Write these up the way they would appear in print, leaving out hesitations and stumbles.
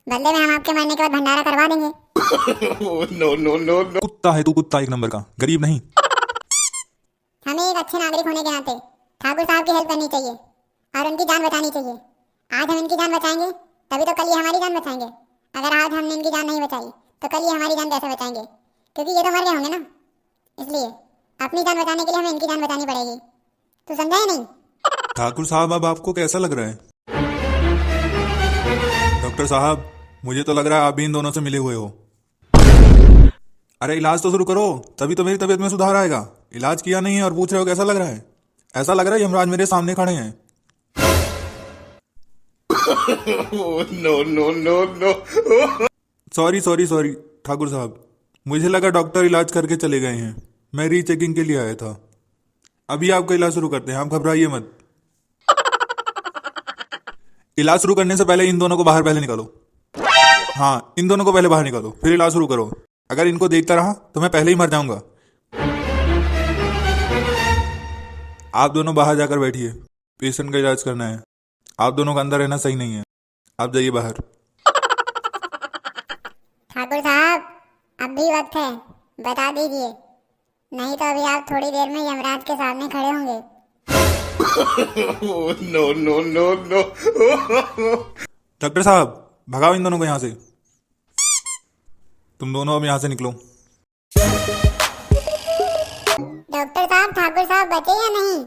बदले में हम आपके मरने के बाद भंडारा करवा देंगे। No no no no. कुत्ता है तू, कुत्ता एक नंबर का, गरीब नहीं। हमें एक अच्छे नागरिक होने के नाते ठाकुर साहब की हेल्प करनी चाहिए और उनकी जान बचानी चाहिए। आज हम इनकी जान बचाएंगे तभी तो कल ये हमारी जान बचाएंगे। अगर आज हमने इनकी जान नहीं बचाई तो कल ये हमारी जान कैसे बचाएंगे, क्योंकि ये तो मर गए होंगे ना। इसलिए अपनी जान बचाने के लिए हमें इनकी जान बचानी पड़ेगी। तू समझा है नहीं? ठाकुर साहब अब आपको कैसा लग रहा है? डॉक्टर साहब मुझे तो लग रहा है आप भी इन दोनों से मिले हुए हो। अरे इलाज तो शुरू करो, तभी तो मेरी तबीयत में सुधार आएगा। इलाज किया नहीं है और पूछ रहे हो कैसा लग रहा है? ऐसा लग रहा है यमराज मेरे सामने खड़े हैं। No no no no. Sorry sorry sorry Thakur साहब, मुझे लगा डॉक्टर इलाज करके चले गए हैं। मैं रीचेकिंग के लिए आया था। अभी आपका इलाज शुरू करते हैं, आप घबराइए मत। इलाज शुरू करने से पहले इन दोनों को बाहर पहले निकालो। हाँ, इन दोनों को पहले बाहर निकालो, फिर इलाज शुरू करो। अगर इनको देखता रहा तो मैं पहले ही मर जाऊंगा। आप दोनों बाहर जाकर बैठिए, पेशेंट का इलाज करना है। आप दोनों का अंदर रहना सही नहीं है, आप जाइए बाहर। ठाकुर साहब अब भी वक्त है, बता दीजिए, नहीं तो अभी आप थोड़ी देर में यमराज के सामने खड़े होंगे। No no no no. Doctor साहब भगाओ इन दोनों को यहाँ से। तुम दोनों अब यहाँ से निकलो। डॉक्टर साहब ठाकुर साहब बचे या नहीं?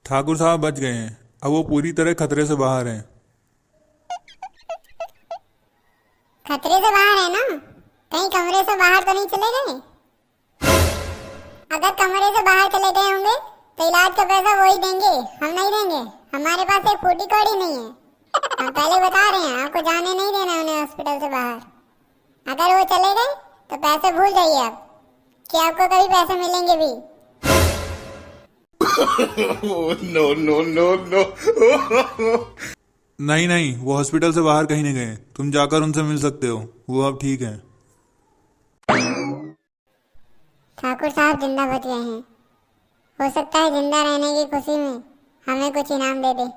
ठाकुर साहब बच गए हैं, अब वो पूरी तरह खतरे से बाहर हैं। खतरे से बाहर है ना? कहीं कमरे से बाहर तो नहीं चले गए? अगर कमरे से बाहर चले गए होंगे तो इलाज का पैसा वो ही देंगे, हम नहीं देंगे। हमारे पास एक फूटी कौड़ी नहीं है। हम पहले बता रहे हैं, आपको जाने नहीं देना उन्हें हॉस्पिटल से बाहर। अगर वो चले गए तो पैसे भूल जाइए आप कि आपको कभी पैसे मिलेंगे भी। No no no no. नहीं नहीं, वो हॉस्पिटल से बाहर कहीं नहीं गए। तुम जाकर उनसे मिल सकते हो, वो अब ठीक हैं। ठाकुर साहब जिंदा बच गए हैं। हो सकता है जिंदा रहने की खुशी में हमें कुछ इनाम दे दे।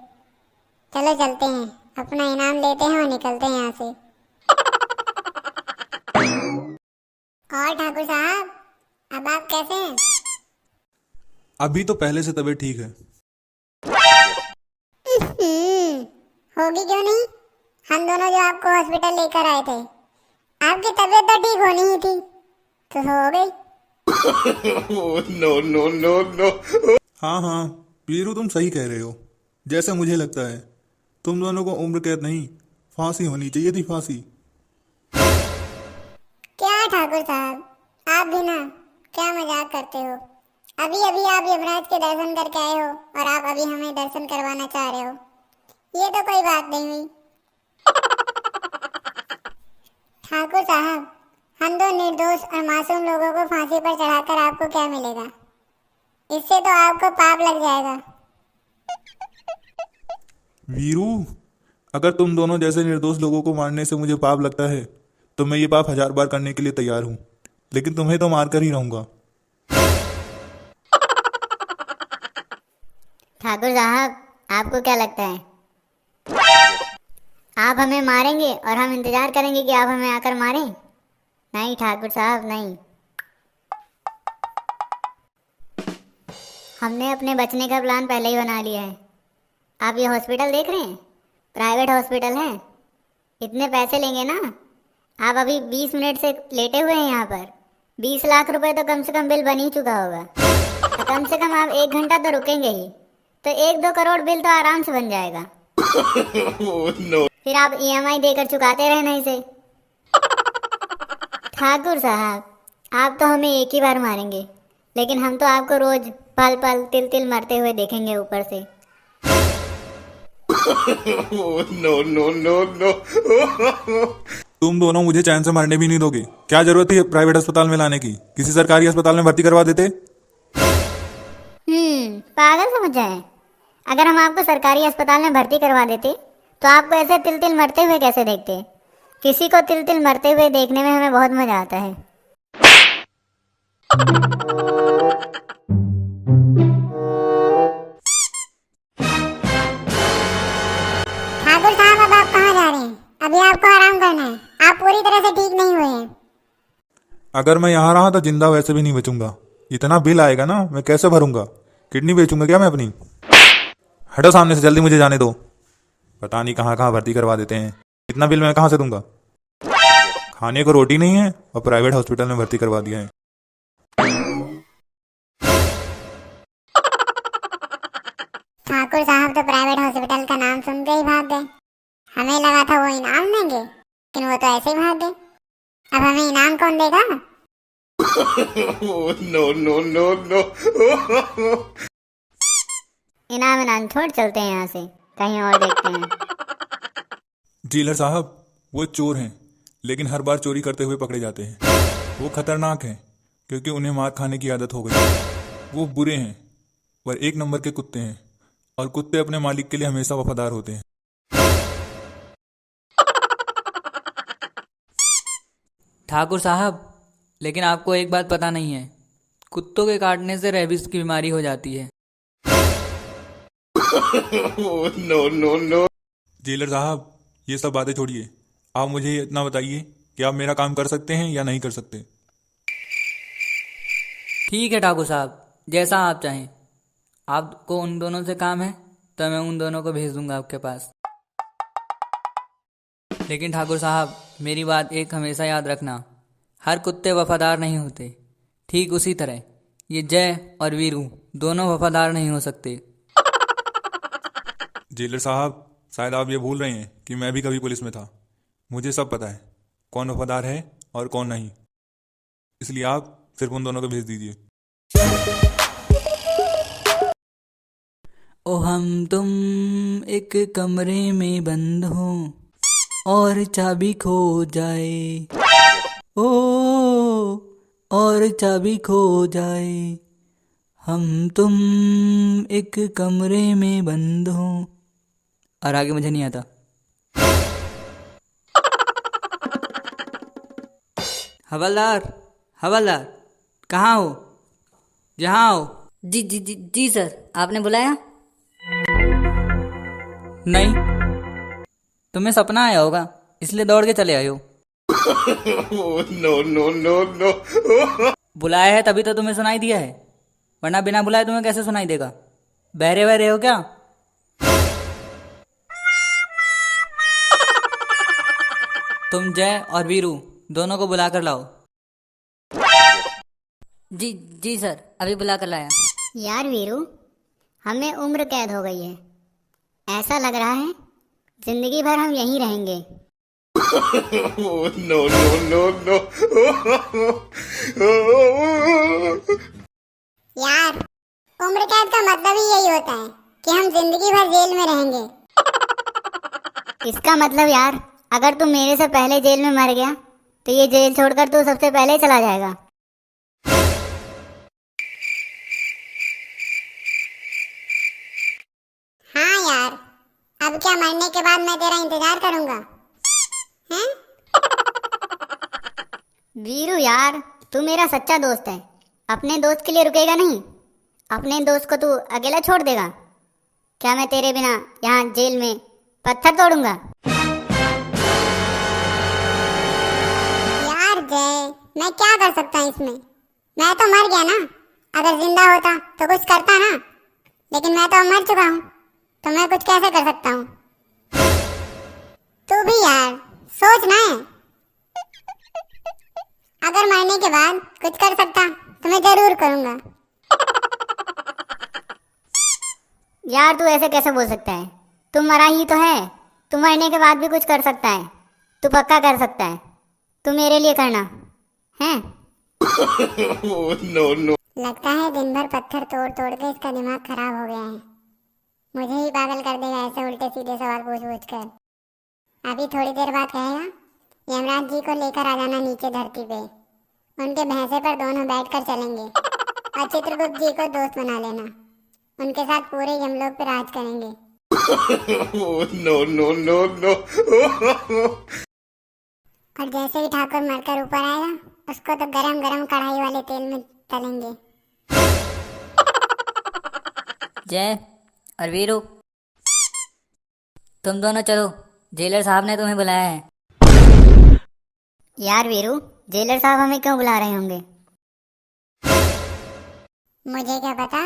चलो चलते हैं, अपना इनाम लेते हैं और निकलते हैं यहाँ से। और ठाकुर साहब अब आप कैसे हैं? अभी तो पहले से तबीयत ठीक है। होगी क्यों नहीं? हम दोनों जो आपको हॉस्पिटल लेकर आए थे, आपकी तबीयत तो ठीक होनी ही थी, तो हो गई। No no no no. हाँ हाँ वीरू, तुम सही कह रहे हो। जैसे मुझे लगता है तुम दोनों को उम्र कैद नहीं, फांसी होनी चाहिए थी, फांसी। क्या ठाकुर साहब, आप भी ना क्या मजाक करते हो। अभी अभी आप यमराज के दर्शन करके आए हो और आप अभी हमें दर्शन करवाना चाह रहे हो। ये तो कोई बात नहीं हुई। ठाकुर साहब, हम दो निर्दोष और मासूम लोगों को फांसी पर चढ़ाकर आपको क्या मिलेगा? इससे तो आपको पाप लग जाएगा। वीरू, अगर तुम दोनों जैसे निर्दोष लोगों को मारने से मुझे पाप लगता है तो मैं ये पाप 1000 बार करने के लिए तैयार हूँ, लेकिन तुम्हें तो मार कर ही रहूंगा। ठाकुर साहब आपको क्या लगता है, आप हमें मारेंगे और हम इंतजार करेंगे कि आप हमें आकर मारें? नहीं ठाकुर साहब नहीं। हमने अपने बचने का प्लान पहले ही बना लिया है। आप ये हॉस्पिटल देख रहे हैं, प्राइवेट हॉस्पिटल है। इतने पैसे लेंगे ना, आप अभी 20 मिनट से लेटे हुए हैं यहाँ पर। 20 लाख रुपए तो कम से कम बिल बन ही चुका होगा। तो कम से कम आप 1 घंटा तो रुकेंगे ही, तो 1-2 करोड़ बिल तो आराम से बन जाएगा। नो। फिर आप EMI देकर चुकाते रहना इसे। ठाकुर साहब आप तो हमें एक ही बार मारेंगे, लेकिन हम तो आपको रोज पल पल तिल तिल मरते हुए देखेंगे ऊपर से। No no no no. तुम दोनों मुझे चैन से मरने भी नहीं दोगे। क्या जरूरत थी प्राइवेट अस्पताल में लाने की? किसी सरकारी अस्पताल में भर्ती करवा देते। पागल समझा है? अगर हम आपको सरकारी अस्पताल में भर्ती करवा देते तो आपको ऐसे तिल तिल मरते हुए कैसे देखते? किसी को तिल तिल मरते हुए देखने में हमें बहुत मजा आता है। करना है? आप पूरी तरह से ठीक नहीं हुए हैं। अगर मैं यहाँ रहा तो जिंदा वैसे भी नहीं बचूंगा। इतना बिल आएगा ना, मैं कैसे भरूंगा? किडनी बेचूंगा क्या मैं अपनी? हटो सामने से, जल्दी मुझे जाने दो। पता नहीं कहाँ कहाँ भर्ती करवा देते हैं। इतना बिल मैं कहाँ से दूंगा? खाने को रोटी नहीं है और प्राइवेट हॉस्पिटल में भर्ती करवा दिया है। ठाकुर साहब तो प्राइवेट हॉस्पिटल का नाम सुनते ही भाग गए। हमें लगा था वो इनाम देंगे, लेकिन वो तो ऐसे ही भाग गए। अब हमें इनाम कौन देगा? Oh, no, no, no, no. इनाम छोड़ चलते हैं यहाँ से, कहीं और देखते हैं। डीलर साहब, वो चोर हैं, लेकिन हर बार चोरी करते हुए पकड़े जाते हैं। वो खतरनाक हैं क्योंकि उन्हें मार खाने की आदत हो गई है। वो बुरे हैं पर एक नंबर के कुत्ते हैं, और कुत्ते अपने मालिक के लिए हमेशा वफादार होते हैं। ठाकुर साहब, लेकिन आपको एक बात पता नहीं है, कुत्तों के काटने से रेबीज की बीमारी हो जाती है। Oh, no, no, no. Dealer साहब, ये सब बातें छोड़िए। आप मुझे ये इतना बताइए कि आप मेरा काम कर सकते हैं या नहीं कर सकते। ठीक है ठाकुर साहब, जैसा आप चाहें। आपको उन दोनों से काम है तो मैं उन दोनों को भेज दूंगा आपके पास। लेकिन ठाकुर साहब, मेरी बात एक हमेशा याद रखना, हर कुत्ते वफादार नहीं होते। ठीक उसी तरह ये जय और वीरू दोनों वफादार नहीं हो सकते। डीलर साहब, शायद आप ये भूल रहे हैं कि मैं भी कभी पुलिस में था। मुझे सब पता है कौन वफादार है और कौन नहीं। इसलिए आप सिर्फ उन दोनों को भेज दीजिए। ओ हम तुम एक कमरे में बंद हो और चाबी खो जाए, ओ और चाबी खो जाए, हम तुम एक कमरे में बंद हो। और आगे मुझे नहीं आता। हवलदार, हवलदार, कहाँ हो? यहाँ आओ। जी जी जी जी सर, आपने बुलाया? नहीं, तुम्हें सपना आया होगा इसलिए दौड़ के चले आए हो। Oh, no, no, no, no. बुलाया है तभी तो तुम्हें सुनाई दिया है, वरना बिना बुलाए तुम्हें कैसे सुनाई देगा? बहरे बहरे हो क्या? तुम जय और वीरू दोनों को बुला कर लाओ। जी जी सर, अभी बुला कर लाया। यार वीरू, हमें उम्र कैद हो गई है। ऐसा लग रहा है जिंदगी भर हम यहीं रहेंगे। Oh, no, no, no, no. यार, उम्र कैद का मतलब ही यही होता है कि हम जिंदगी भर जेल में रहेंगे। इसका मतलब यार, अगर तू मेरे से पहले जेल में मर गया तो ये जेल छोड़कर तू सबसे पहले ही चला जाएगा। हाँ यार, अब क्या मरने के बाद मैं तेरा इंतजार करूंगा? हैं? वीरू यार, तू मेरा सच्चा दोस्त है। अपने दोस्त के लिए रुकेगा नहीं। अपने दोस्त को तू अकेला छोड़ देगा? क्या मैं तेरे बिना यहाँ जेल में पत्थर तोड़ूंगा? यार जय, मैं क्या कर सकता हूँ इसमें? मैं तो मर गया ना। अगर जिंदा होता तो कुछ करता ना, लेकिन मैं तो मर चुका हूँ, तो मैं कुछ कैसे कर सकता हूँ? तू भी यार सोच ना है। अगर मरने के बाद कुछ कर सकता तो मैं जरूर करूंगा। यार तू ऐसे कैसे बोल सकता है? तू मरा ही तो है। तू मरने के बाद भी कुछ कर सकता है। तू पक्का कर सकता है। तू मेरे लिए करना है। Oh, no, no. लगता है दिन भर पत्थर तोड़ तोड़ के इसका दिमाग खराब हो गया है। मुझे ही पागल कर देगा ऐसे उल्टे सीधे सवाल पूछ पूछ कर। अभी थोड़ी देर बाद कहेगा यमराज जी को लेकर आ जाना नीचे धरती पे। उनके भैंसे पर दोनों बैठकर चलेंगे और चित्रगुप्त जी को दोस्त बना लेना। उनके साथ पूरे यमलोक पे राज करेंगे। Oh, no, no, no, no. और जैसे ही ठाकुर मरकर ऊपर आएगा, उसको तो गरम गरम कढ़ाई वाले तेल में तलेंगे। जय और वीरू, तुम दोनों चलो, जेलर साहब ने तुम्हें बुलाया है। यार वीरू, जेलर साहब हमें क्यों बुला रहे होंगे? मुझे क्या पता।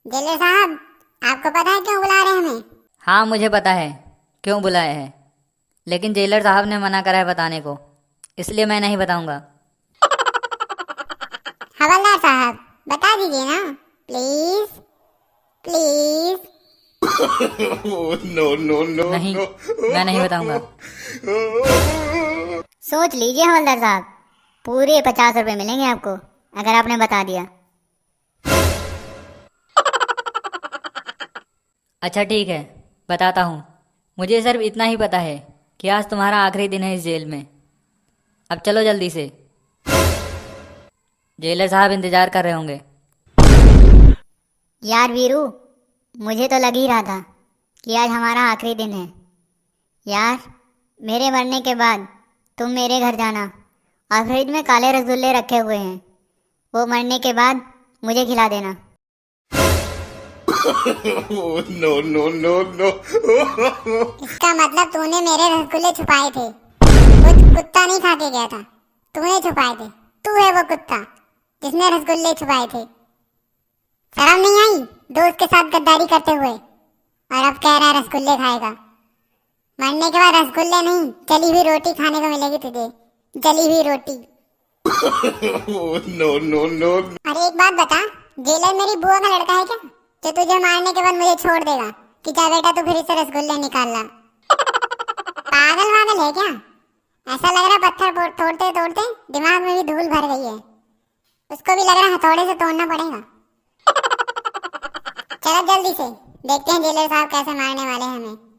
जेलर साहब, आपको पता है क्यों बुला रहे हैं हमें? हाँ मुझे पता है क्यों बुलाए हैं, लेकिन जेलर साहब ने मना करा है बताने को, इसलिए मैं नहीं बताऊंगा। हवलदार साहब, बता दीजिए ना, please please. Oh, no, no, no, नहीं, no. मैं नहीं बताऊंगा। सोच लीजिए हवलदार साहब, पूरे 50 रुपए मिलेंगे आपको अगर आपने बता दिया। अच्छा ठीक है, बताता हूँ। मुझे सिर्फ इतना ही पता है कि आज तुम्हारा आखिरी दिन है इस जेल में। अब चलो जल्दी से, जेलर साहब इंतजार कर रहे होंगे। यार वीरू, मुझे तो लग ही रहा था कि आज हमारा आखिरी दिन है। यार, मेरे मरने के बाद तुम मेरे घर जाना और फ्रिज में काले रसगुल्ले रखे हुए हैं, वो मरने के बाद मुझे खिला देना। Oh, no, no, no, no. इसका मतलब तूने मेरे रसगुल्ले छुपाए थे। कुछ कुत्ता नहीं खा के गया था, तूने छुपाए थे। तू है वो कुत्ता जिसने रसगुल्ले छुपाए थे। शर्म नहीं आई दोस्त के साथ गद्दारी करते हुए? और अब कह रहा है रसगुल्ले खाएगा। मरने के बाद रसगुल्ले नहीं, जली हुई रोटी खाने को मिलेगी तुझे, जली हुई रोटी। Oh, no, no, no. अरे एक बात बता, जेलर मेरी बुआ का लड़का है क्या, जो तुझे मारने के बाद मुझे छोड़ देगा कि जा बेटा तू फिर से रसगुल्ले निकाल ला? पागल वागल है क्या? ऐसा लग रहा है पत्थर तोड़ते तोड़ते दिमाग में भी धूल भर गई है। उसको भी लग रहा है हथौड़े से तोड़ना पड़ेगा। चलो जल्दी से देखते हैं जेलर साहब कैसे मारने वाले हैं हमें।